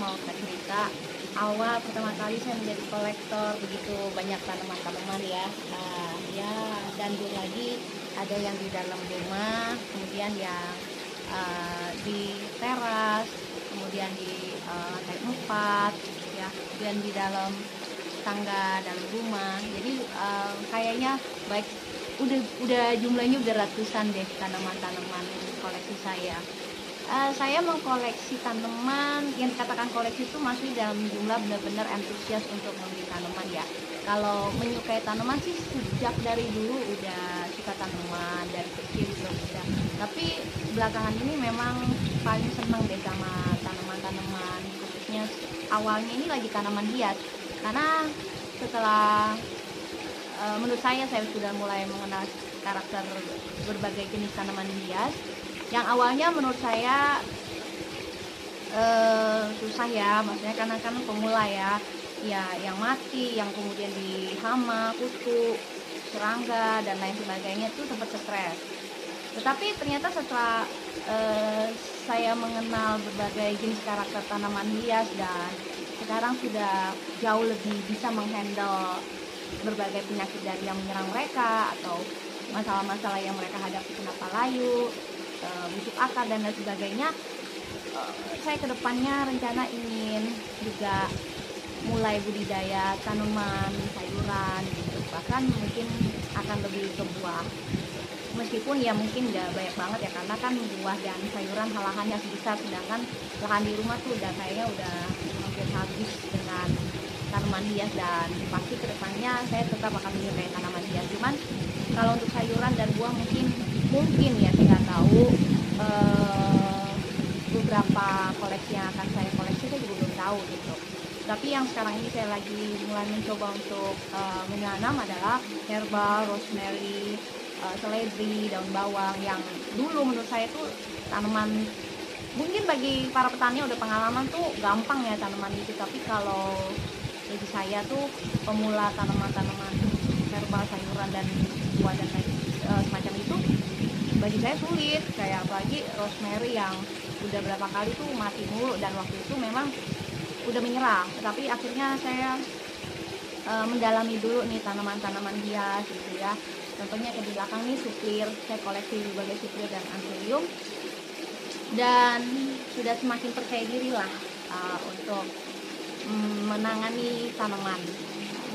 mau cerita. Awal pertama kali saya menjadi kolektor begitu banyak tanaman-tanaman ya. Ya, dan belum lagi ada yang di dalam rumah, kemudian yang di teras, kemudian di lantai 4 ya, dan di dalam tangga dalam rumah. Jadi kayaknya baik udah jumlahnya udah ratusan deh tanaman-tanaman koleksi saya. Saya mengkoleksi tanaman, yang dikatakan koleksi itu masih dalam jumlah benar-benar antusias untuk membeli tanaman ya. Kalau menyukai tanaman sih sejak dari dulu udah suka tanaman, dari kecil juga udah. Tapi belakangan ini memang paling seneng deh sama tanaman-tanaman, khususnya awalnya ini lagi tanaman hias. Karena setelah menurut saya sudah mulai mengenal karakter berbagai jenis tanaman hias yang awalnya menurut saya susah ya, maksudnya karena kan pemula ya, yang mati, yang kemudian di hama, kutu, serangga dan lain sebagainya itu sempat stres. Tetapi ternyata setelah saya mengenal berbagai jenis karakter tanaman hias dan sekarang sudah jauh lebih bisa menghandle berbagai penyakit dari yang menyerang mereka atau masalah-masalah yang mereka hadapi, kenapa layu, busuk akar dan lain sebagainya. Saya kedepannya rencana ingin juga mulai budidaya tanaman sayuran gitu, bahkan mungkin akan lebih ke buah, meskipun ya mungkin nggak banyak banget ya, karena kan buah dan sayuran lahannya sebesar, sedangkan lahan di rumah tuh udah kayaknya udah hampir habis dengan tanaman hias. Dan pasti kedepannya saya tetap akan menyukai tanaman hias, cuman kalau untuk sayuran dan buah mungkin ya saya nggak tahu. Beberapa koleksi yang akan saya koleksi saya juga belum tahu gitu. Tapi yang sekarang ini saya lagi mulai mencoba untuk menanam adalah herbal, rosemary, seledri, daun bawang, yang dulu menurut saya tuh tanaman, mungkin bagi para petani udah pengalaman tuh gampang ya tanaman itu, tapi kalau bagi saya tuh pemula tanaman-tanaman herbal, sayuran dan buah dan lain semacam itu, bagi saya sulit. Kayak apalagi rosemary yang udah berapa kali tuh mati mulu, dan waktu itu memang udah menyerah. Tapi akhirnya saya mendalami dulu nih tanaman-tanaman hias gitu ya. Contohnya kayak di belakang nih suplir, saya koleksi berbagai suplir dan anthurium, dan sudah semakin percaya diri lah untuk menangani tanaman,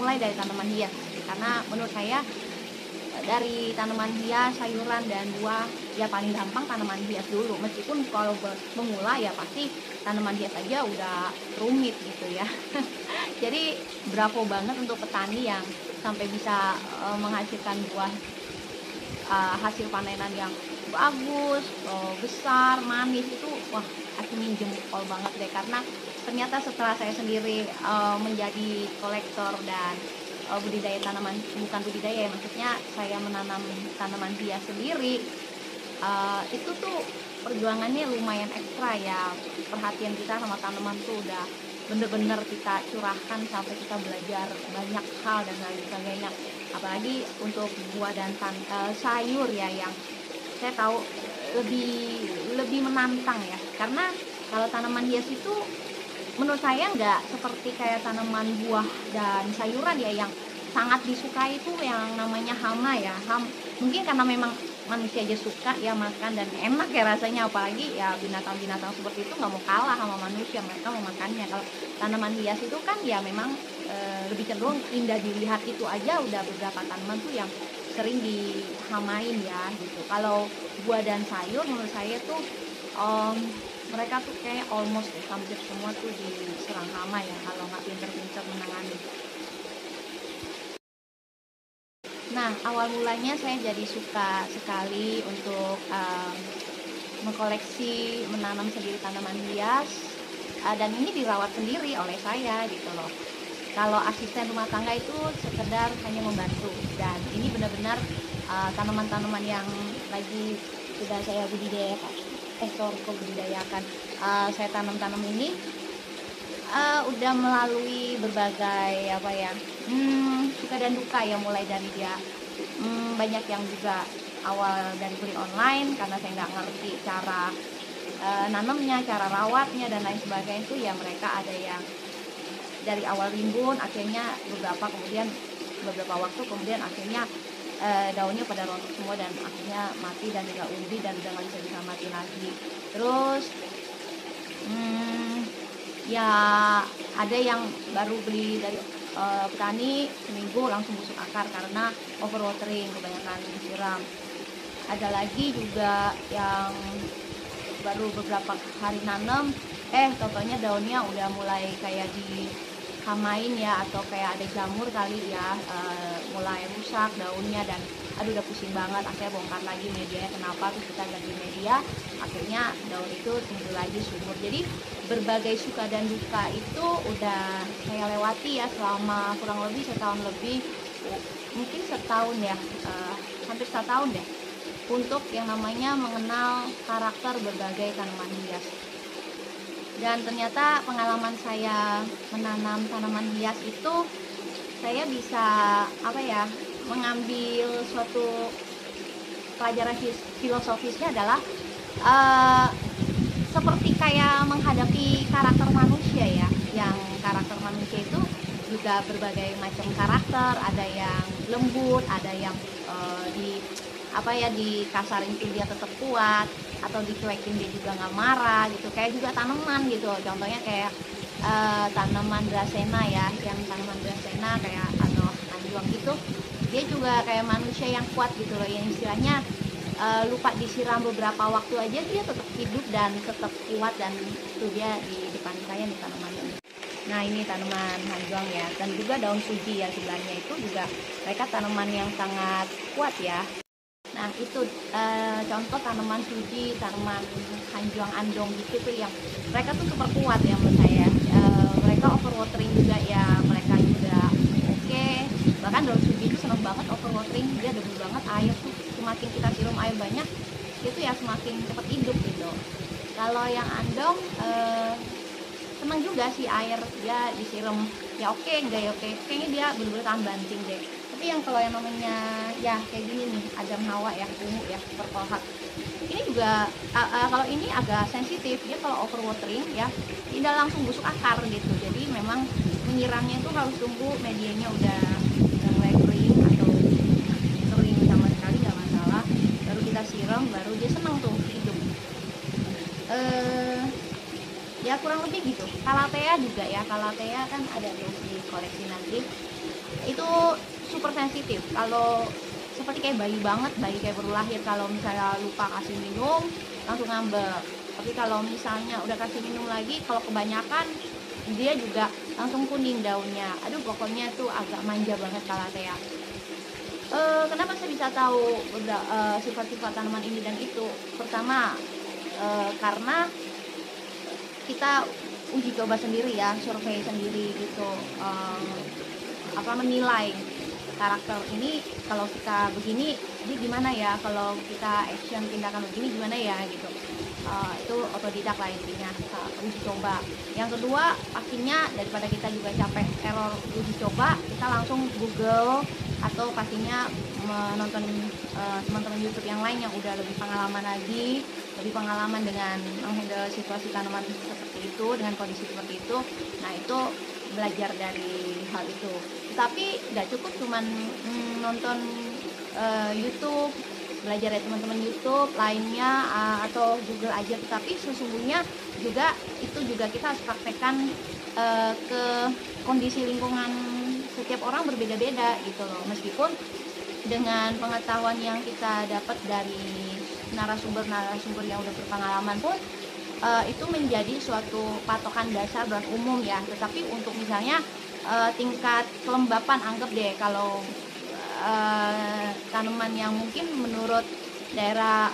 mulai dari tanaman hias, karena menurut saya dari tanaman hias, sayuran dan buah ya paling gampang tanaman hias dulu, meskipun kalau pemula ya pasti tanaman hias aja udah rumit gitu ya. Jadi bravo banget untuk petani yang sampai bisa menghasilkan buah hasil panenan yang bagus, besar, manis, itu wah acungin jempol banget deh. Karena ternyata setelah saya sendiri menjadi kolektor dan budidaya tanaman, bukan budidaya ya, maksudnya saya menanam tanaman hias sendiri, itu tuh perjuangannya lumayan ekstra ya. Perhatian kita sama tanaman tuh udah bener-bener kita curahkan sampai kita belajar banyak hal dan lain sebagainya. Apalagi untuk buah dan sayur ya, yang saya tahu lebih menantang ya, karena kalau tanaman hias itu menurut saya nggak seperti kayak tanaman buah dan sayuran ya, yang sangat disukai itu yang namanya hama ya. Mungkin karena memang manusia aja suka ya makan dan enak ya rasanya, apalagi ya binatang-binatang seperti itu nggak mau kalah sama manusia, mereka mau makannya. Kalau tanaman hias itu kan ya memang lebih cenderung indah dilihat, itu aja udah beberapa tanaman tuh yang sering dihamain ya gitu. Kalau buah dan sayur menurut saya tuh mereka tuh kayak almost hampir semua tuh diserang hama ya, kalau nggak pinter-pinter menangani. Nah, awal mulanya saya jadi suka sekali untuk mengkoleksi, menanam sendiri tanaman hias, dan ini dirawat sendiri oleh saya gitu loh. Kalau asisten rumah tangga itu sekedar hanya membantu, dan ini benar-benar tanaman-tanaman yang lagi sudah saya budidayakan, saya tanam ini udah melalui berbagai suka dan duka ya, mulai dari dia banyak yang juga awal dari beli online karena saya nggak ngerti cara nanamnya, cara rawatnya dan lain sebagainya itu ya mereka ada yang dari awal rimbun, akhirnya beberapa waktu kemudian akhirnya daunnya pada rontok semua dan akhirnya mati dan tidak umbi dan udah nggak bisa diselamatin lagi. Terus ya ada yang baru beli dari petani seminggu langsung busuk akar karena overwatering, kebanyakan disiram. Ada lagi juga yang baru beberapa hari nanam, totonya daunnya udah mulai kayak dihamain ya, atau kayak ada jamur kali ya, mulai rusak daunnya dan aduh udah pusing banget. Akhirnya bongkar lagi medianya, kenapa, terus kita ganti media, akhirnya daun itu tumbuh lagi subur. Jadi berbagai suka dan duka itu udah saya lewati ya selama kurang lebih setahun lebih, mungkin setahun ya, hampir setahun deh, untuk yang namanya mengenal karakter berbagai tanaman hias. Dan ternyata pengalaman saya menanam tanaman hias itu saya bisa mengambil suatu pelajaran filosofisnya adalah seperti kayak menghadapi karakter manusia ya, yang karakter manusia itu juga berbagai macam karakter, ada yang lembut, ada yang dikasarin tuh dia tetap kuat, atau dicuekin dia juga nggak marah gitu. Kayak juga tanaman gitu, contohnya kayak tanaman dracena ya, yang tanaman dracena kayak anjuang gitu, dia juga kayak manusia yang kuat gitu loh, yang istilahnya lupa disiram beberapa waktu aja dia tetap hidup dan tetap kuat, dan itu dia di depan saya nih tanamannya. Nah ini tanaman hanjuang ya, dan juga daun suji ya sebelahnya itu juga mereka tanaman yang sangat kuat ya. Nah itu contoh tanaman suji, tanaman hanjuang andong gitu tuh yang mereka tuh super kuat ya menurut saya. Mereka overwatering juga ya, mereka juga oke. Bahkan daun suji itu seneng banget overwatering, dia debu banget air tuh, semakin kita siram air banyak itu ya semakin cepat hidup gitu. Kalau yang andong seneng juga sih air, dia disiram ya oke, enggak ya oke, kayaknya dia bener-bener tahan banting deh. Tapi yang kalau yang namanya ya kayak gini nih, Adam Hawa ya, ungu ya, purple heart, ini juga kalau ini agak sensitif, dia kalau overwatering ya tidak langsung busuk akar gitu. Jadi memang menyiramnya itu harus tunggu medianya udah mulai kering atau kering sama sekali nggak masalah, baru kita siram, baru dia senang tuh hidup. Ya kurang lebih gitu. Calathea juga ya, Calathea kan ada di koleksi nanti, itu super sensitif. Kalau seperti kayak bayi banget, bayi kayak baru lahir, kalau misalnya lupa kasih minum langsung ngambek. Tapi kalau misalnya udah kasih minum lagi, kalau kebanyakan dia juga langsung kuning daunnya. Aduh pokoknya tuh agak manja banget Calathea. Kenapa saya bisa tahu sifat-sifat tanaman ini dan itu? Pertama karena kita uji coba sendiri ya, survei sendiri gitu, menilai karakter ini kalau kita begini dia gimana ya, kalau kita action tindakan begini gimana ya gitu. Itu otodidak lah intinya, uji coba. Yang kedua pastinya daripada kita juga capek error uji coba, kita langsung Google atau pastinya menonton teman-teman YouTube yang lain yang udah lebih pengalaman lagi, lebih pengalaman dengan menghandle situasi tanaman seperti itu, dengan kondisi seperti itu. Nah itu belajar dari hal itu. Tapi nggak cukup cuman nonton YouTube, belajar dari teman-teman YouTube lainnya atau Google aja, tetapi sesungguhnya juga kita harus praktekkan ke kondisi lingkungan setiap orang berbeda-beda gitu loh. Meskipun dengan pengetahuan yang kita dapat dari narasumber yang udah berpengalaman pun itu menjadi suatu patokan dasar dan umum ya. Tetapi untuk misalnya tingkat kelembapan, anggap deh kalau tanaman yang mungkin menurut daerah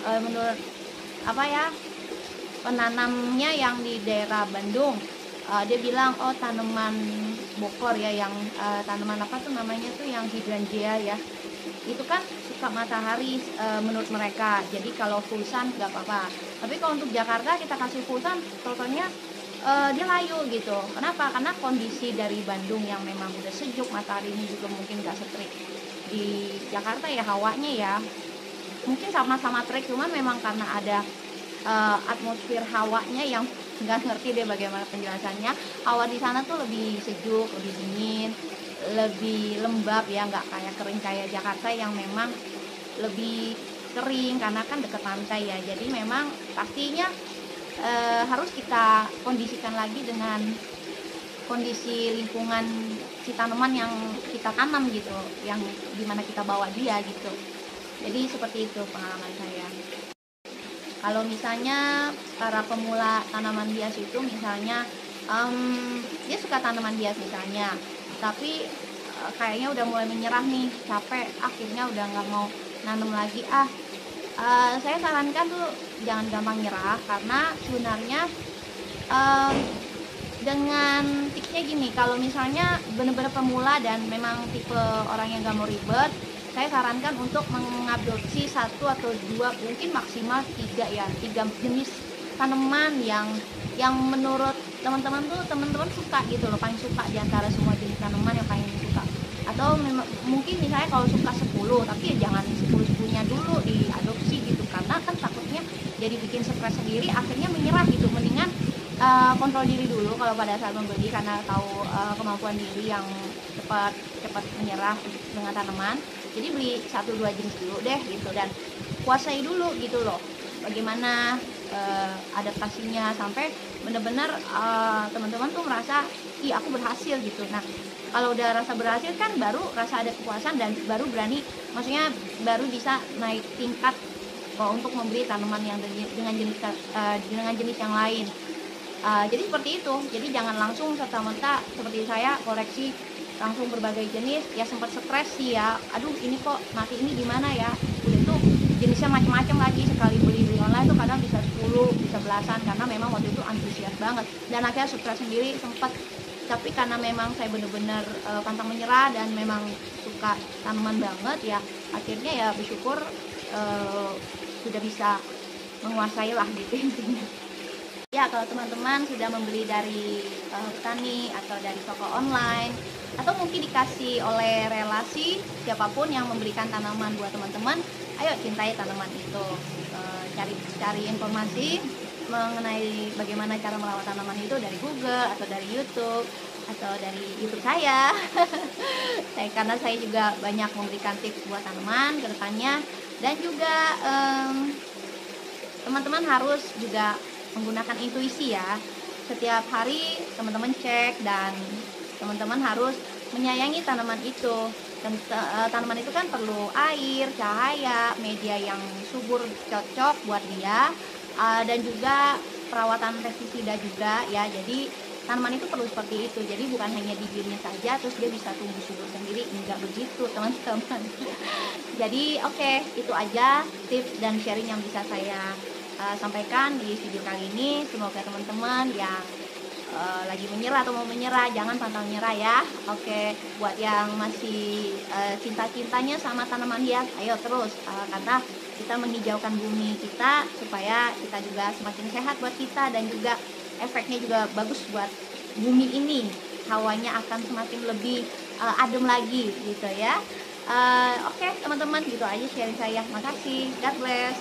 penanamnya yang di daerah Bandung, dia bilang tanaman bokor ya, yang tanaman yang hydrangea ya, itu kan suka matahari menurut mereka, jadi kalau full sun nggak apa-apa. Tapi kalau untuk Jakarta kita kasih full sun, totalnya dia layu gitu. Kenapa? Karena kondisi dari Bandung yang memang udah sejuk, mataharinya juga mungkin nggak setrik di Jakarta ya, hawanya ya mungkin sama-sama terik, cuman memang karena ada atmosfer hawanya yang nggak ngerti deh bagaimana penjelasannya. Hawa di sana tuh lebih sejuk, lebih dingin, lebih lembab ya, nggak kayak kering kayak Jakarta yang memang lebih kering karena kan dekat pantai ya. Jadi memang pastinya harus kita kondisikan lagi dengan kondisi lingkungan si tanaman yang kita tanam gitu, yang dimana kita bawa dia gitu. Jadi seperti itu pengalaman saya. Kalau misalnya para pemula tanaman hias itu misalnya dia suka tanaman hias misalnya, tapi kayaknya udah mulai menyerah nih, capek, akhirnya udah nggak mau nanam lagi. Saya sarankan tuh jangan gampang nyerah, karena sebenarnya dengan tipsnya gini, kalau misalnya benar-benar pemula dan memang tipe orang yang gak mau ribet, saya sarankan untuk mengadopsi 1 atau 2, mungkin maksimal 3 ya, 3 jenis tanaman yang menurut teman-teman tuh teman-teman suka gitu loh, paling suka diantara semua jenis tanaman yang paling suka. Atau mungkin misalnya kalau suka 10, tapi ya jangan 10-10-nya dulu diadopsi gitu, karena kan takutnya jadi bikin stres sendiri, akhirnya menyerah gitu. Mendingan kontrol diri dulu kalau pada saat membeli, karena tahu kemampuan diri yang cepat menyerah dengan tanaman. Jadi beli 1-2 jenis dulu deh gitu, dan kuasai dulu gitu loh bagaimana adaptasinya sampai benar-benar teman-teman tuh merasa ih aku berhasil gitu. Nah kalau udah rasa berhasil kan baru rasa ada kepuasan, dan baru berani, maksudnya baru bisa naik tingkat untuk membeli tanaman yang dengan jenis yang lain. Jadi seperti itu, jadi jangan langsung serta-merta seperti saya koleksi langsung berbagai jenis, ya sempat stres sih ya, aduh ini kok mati, ini gimana ya, udah itu jenisnya macam-macam lagi, sekali beli online tuh kadang bisa 10, bisa belasan, karena memang waktu itu antusias banget, dan akhirnya stres sendiri sempat. Tapi karena memang saya bener-bener pantang menyerah dan memang suka tanaman banget ya, akhirnya ya bersyukur sudah bisa menguasai lah gitu intinya. Ya kalau teman-teman sudah membeli dari petani atau dari toko online, atau mungkin dikasih oleh relasi siapapun yang memberikan tanaman buat teman-teman, ayo cintai tanaman itu. Cari informasi mengenai bagaimana cara merawat tanaman itu dari Google atau dari YouTube atau dari YouTube saya. Karena saya juga banyak memberikan tips buat tanaman ke depannya, dan juga teman-teman harus juga menggunakan intuisi ya. Setiap hari teman-teman cek, dan teman-teman harus menyayangi tanaman itu. Dan tanaman itu kan perlu air, cahaya, media yang subur cocok buat dia, dan juga perawatan pestisida juga ya. Jadi tanaman itu perlu seperti itu. Jadi bukan hanya dibiarin saja terus dia bisa tumbuh subur sendiri, enggak begitu teman-teman. Jadi oke, itu aja tips dan sharing yang bisa saya sampaikan di video kali ini. Semoga teman-teman yang lagi menyerah atau mau menyerah jangan pantang menyerah ya. Oke, buat yang masih cinta-cintanya sama tanaman hias, ayo terus, karena kita menghijaukan bumi kita supaya kita juga semakin sehat buat kita, dan juga efeknya juga bagus buat bumi ini, hawanya akan semakin lebih adem lagi gitu ya. Oke teman-teman, gitu aja sharing saya. Makasih, God bless.